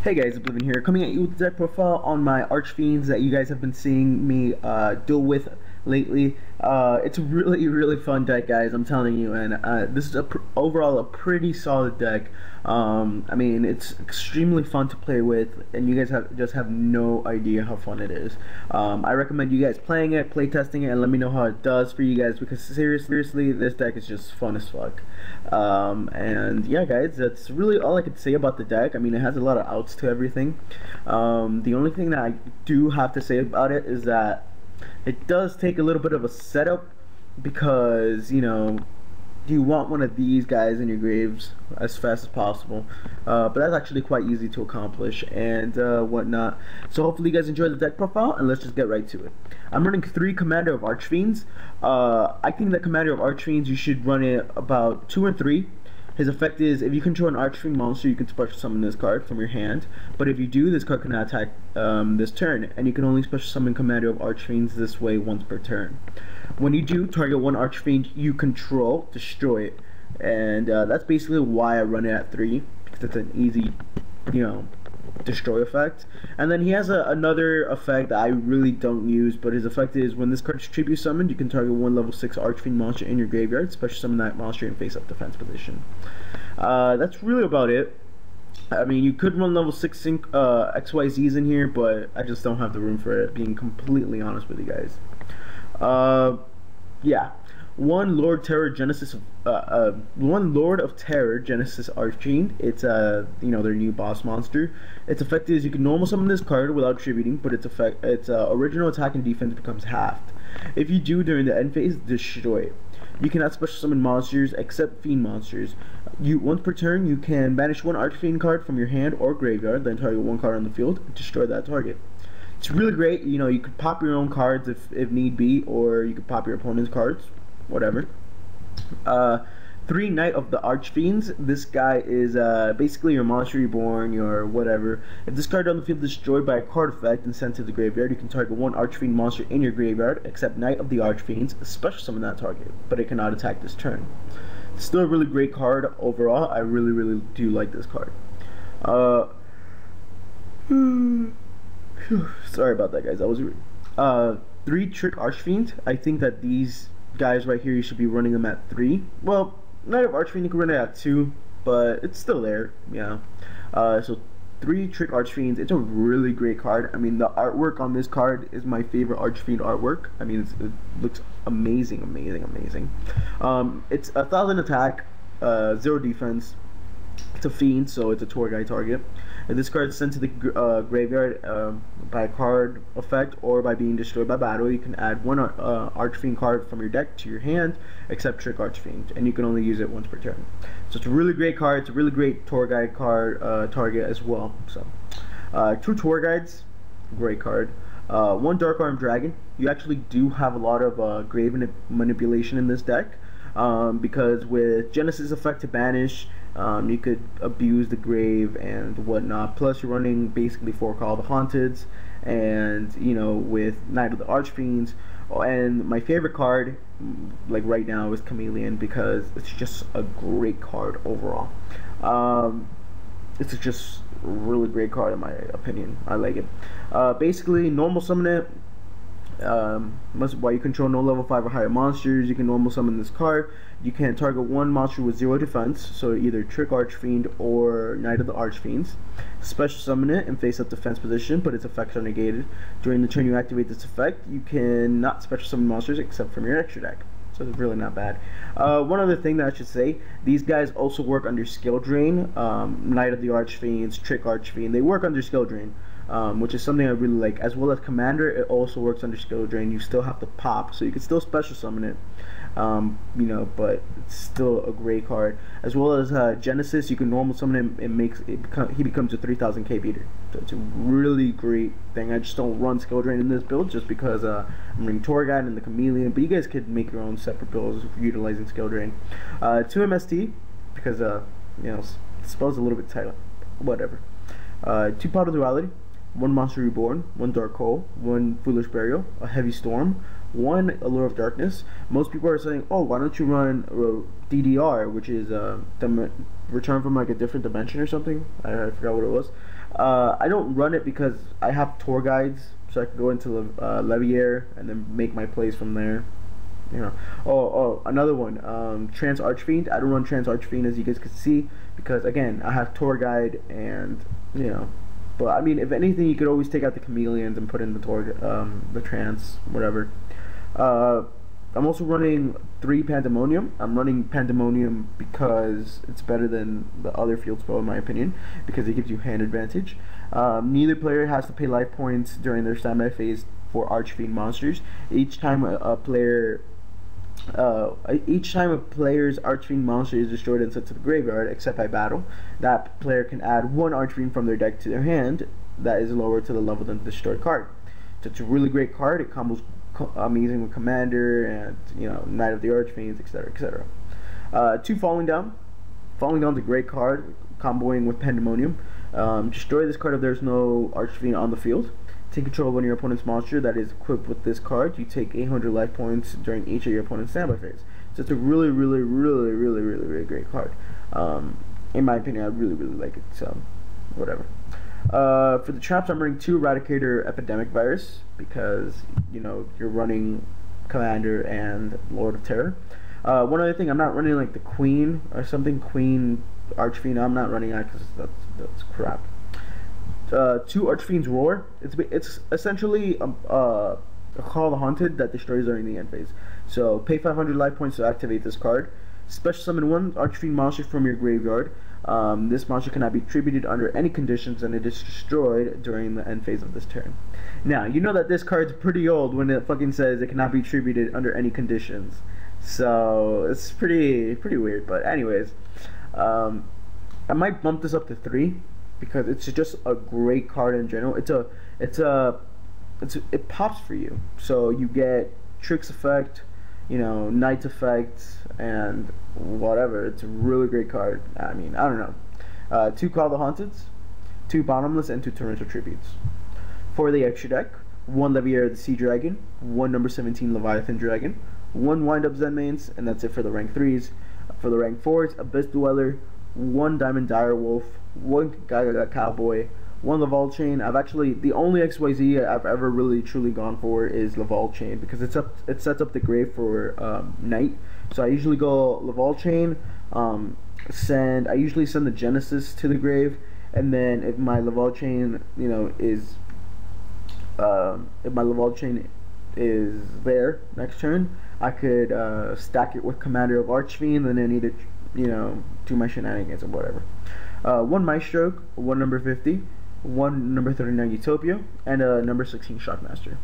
Hey guys, Oblivion here, coming at you with the deck profile on my Archfiends that you guys have been seeing me deal with lately. It's a really fun deck, guys, I'm telling you, and this is overall a pretty solid deck. I mean, it's extremely fun to play with, and you guys just have no idea how fun it is. I recommend you guys playing it, play testing it, and let me know how it does for you guys, because seriously, this deck is just fun as fuck. And yeah, guys, that's really all I could say about the deck. I mean, it has a lot of outs to everything. The only thing that I do have to say about it is that it does take a little bit of a setup, because, you know, you want one of these guys in your graves as fast as possible, but that's actually quite easy to accomplish and whatnot. So hopefully you guys enjoy the deck profile, and let's just get right to it. I'm running 3 Commander of Archfiends. I think that Commander of Archfiends, you should run it about 2 and 3. His effect is, if you control an Archfiend monster, you can special summon this card from your hand. But if you do, this card cannot attack this turn, and you can only special summon Commander of Archfiends this way once per turn. When you do, target one Archfiend you control, destroy it. And that's basically why I run it at 3, because it's an easy, you know, destroy effect. And then he has another effect that I really don't use, but his effect is, when this card is tribute summoned, you can target one level 6 Archfiend monster in your graveyard, special summon that monster in face up defense position. That's really about it. I mean, you could run level 6 XYZs in here, but I just don't have the room for it, being completely honest with you guys. Yeah. One Lord of Terror Genesis Archfiend. It's you know, their new boss monster. Its effect is, you can normal summon this card without tributing, but its original attack and defense becomes halved. If you do during the end phase, destroy it. You cannot special summon monsters except fiend monsters. Once per turn, you can banish one Archfiend card from your hand or graveyard, then target one card on the field and destroy that target. It's really great. You know, you could pop your own cards if need be, or you could pop your opponent's cards, whatever. 3 Knight of the Archfiends. This guy is basically your monster reborn, your whatever. If this card on the field is destroyed by a card effect and sent to the graveyard, you can target one Archfiend monster in your graveyard except Knight of the Archfiends, special summon that target, but it cannot attack this turn. Still a really great card overall. I really do like this card. Sorry about that, guys. That was rude. 3 Trick Archfiend. I think that these guys right here, you should be running them at 3. Well, Knight of Archfiend, you can run it at 2, but it's still there. Yeah. So 3 Trick Archfiends. It's a really great card. I mean, the artwork on this card is my favorite Archfiend artwork. I mean, it looks amazing. It's 1,000 attack, 0 defense. It's a fiend, so it's a tour guide target. If this card is sent to the graveyard by a card effect or by being destroyed by battle, you can add one Archfiend card from your deck to your hand, except Trick Archfiend, and you can only use it once per turn. So it's a really great card. It's a really great tour guide card target as well. So 2 tour guides, great card. 1 Dark Arm Dragon. You actually do have a lot of grave manipulation in this deck. Because with Genesis effect to banish, you could abuse the grave and whatnot. Plus, you're running basically 4 Call of the Haunteds, and you know, with Knight of the Archfiends. And my favorite card, like right now, is Chameleon, because it's just a great card overall. It's just a really great card in my opinion. I like it. Basically, normal summon it. While you control no level 5 or higher monsters, you can normal summon this card. You can target one monster with 0 defense, so either Trick Archfiend or Knight of the Archfiends. Special summon it and face up defense position, but its effects are negated. During the turn you activate this effect, you cannot special summon monsters except from your extra deck. So it's really not bad. One other thing that I should say, these guys also work under skill drain. Knight of the Archfiends, Trick Archfiend, they work under skill drain. Which is something I really like. As well as Commander, it also works under skill drain. You still have to pop, so you can still special summon it, you know, but it's still a great card. As well as Genesis, you can normal summon him and he becomes a 3000k beater. So it's a really great thing. I just don't run skill drain in this build just because I'm running Tour Guide and the Chameleon, but you guys could make your own separate builds utilizing skill drain. 2 MST, because you know, spell's a little bit tight, whatever. 2 Pot of Duality. 1 Monster Reborn, 1 Dark Hole, 1 Foolish Burial, a Heavy Storm, 1 Allure of Darkness. Most people are saying, oh, why don't you run DDR, which is return from like a different dimension or something. I forgot what it was. I don't run it because I have tour guides, so I can go into Levier and then make my plays from there. You know. Oh, another one. Trans Archfiend. I don't run Trans Archfiend, as you guys can see, because again, I have tour guide, and you know. But I mean, if anything, you could always take out the chameleons and put in the the trans, whatever. I'm also running 3 Pandemonium. I'm running Pandemonium because it's better than the other field spell, in my opinion, because it gives you hand advantage. Neither player has to pay life points during their standby phase for Archfiend monsters. Each time a player's Archfiend monster is destroyed and sent to the graveyard, except by battle, that player can add 1 Archfiend from their deck to their hand that is lower to the level than the destroyed card. So it's a really great card. It combos amazing with Commander and, you know, Knight of the Archfiends, etc., etc. 2 Falling Down. Falling Down's a great card, comboing with Pandemonium. Destroy this card if there's no Archfiend on the field. Take control of one of your opponent's monster that is equipped with this card. You take 800 life points during each of your opponent's standby phase. So it's a really great card. In my opinion, I really like it. So, whatever. For the traps, I'm running 2 Eradicator Epidemic Virus because, you know, you're running Commander and Lord of Terror. One other thing, I'm not running like the Queen or something, Queen Archfiend. I'm not running that because that's crap. 2 Archfiend's Roar. It's essentially a Call of the Haunted that destroys during the end phase. So pay 500 life points to activate this card. Special summon 1 Archfiend monster from your graveyard. This monster cannot be attributed under any conditions, and it is destroyed during the end phase of this turn. Now, you know that this card's pretty old when it fucking says it cannot be attributed under any conditions. So it's pretty weird. But anyways, I might bump this up to 3 because it's just a great card in general. It pops for you. So you get Tricks effect, you know, Knight's effect, and whatever. It's a really great card. I mean, I don't know. 2 Call the Haunteds, 2 Bottomless, and 2 Torrential Tributes. For the extra deck, 1 Levier the Sea Dragon, 1 number 17 Leviathan Dragon, 1 Wind Up Zen Mains, and that's it for the rank 3s. For the rank 4s, Abyss Dweller, 1 Diamond Dire Wolf, 1 Gaga Cowboy, 1 Laval Chain. The only XYZ I've ever really truly gone for is Laval Chain because it sets up the grave for Knight. So I usually go Laval Chain, I usually send the Genesis to the grave, and then if my Laval Chain, you know, is there next turn, I could stack it with Commander of Archfiend and then either, you know, do my shenanigans or whatever. 1 Maestro, 1 number 50, 1 number 39 Utopia, and a number 16 Shockmaster.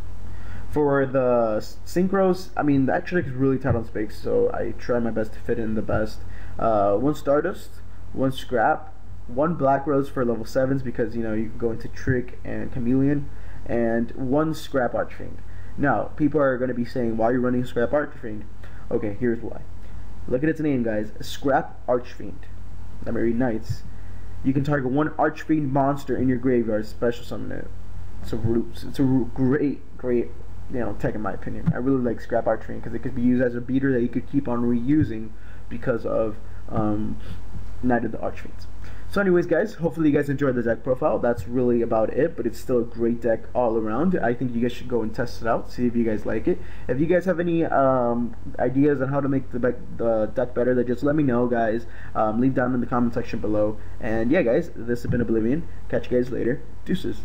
For the synchros, I mean, the extra deck is really tight on space, so I try my best to fit in the best. 1 Stardust, 1 Scrap, 1 Black Rose for level 7s because, you know, you can go into Trick and Chameleon, and 1 Scrap Archfiend. Now, people are going to be saying, why are you running Scrap Archfiend? Okay, here's why. Look at its name, guys. Scrap Archfiend. Let me read Knights. You can target 1 Archfiend monster in your graveyard, special summon it. It's a great, you know, tech in my opinion. I really like Scrap Archfiend because it could be used as a beater that you could keep on reusing because of Knight of the Archfiends. So anyways, guys, hopefully you guys enjoyed the deck profile. That's really about it, but it's still a great deck all around. I think you guys should go and test it out, see if you guys like it. If you guys have any ideas on how to make the deck better, then just let me know, guys. Leave down in the comment section below. And yeah, guys, this has been Oblivion. Catch you guys later. Deuces.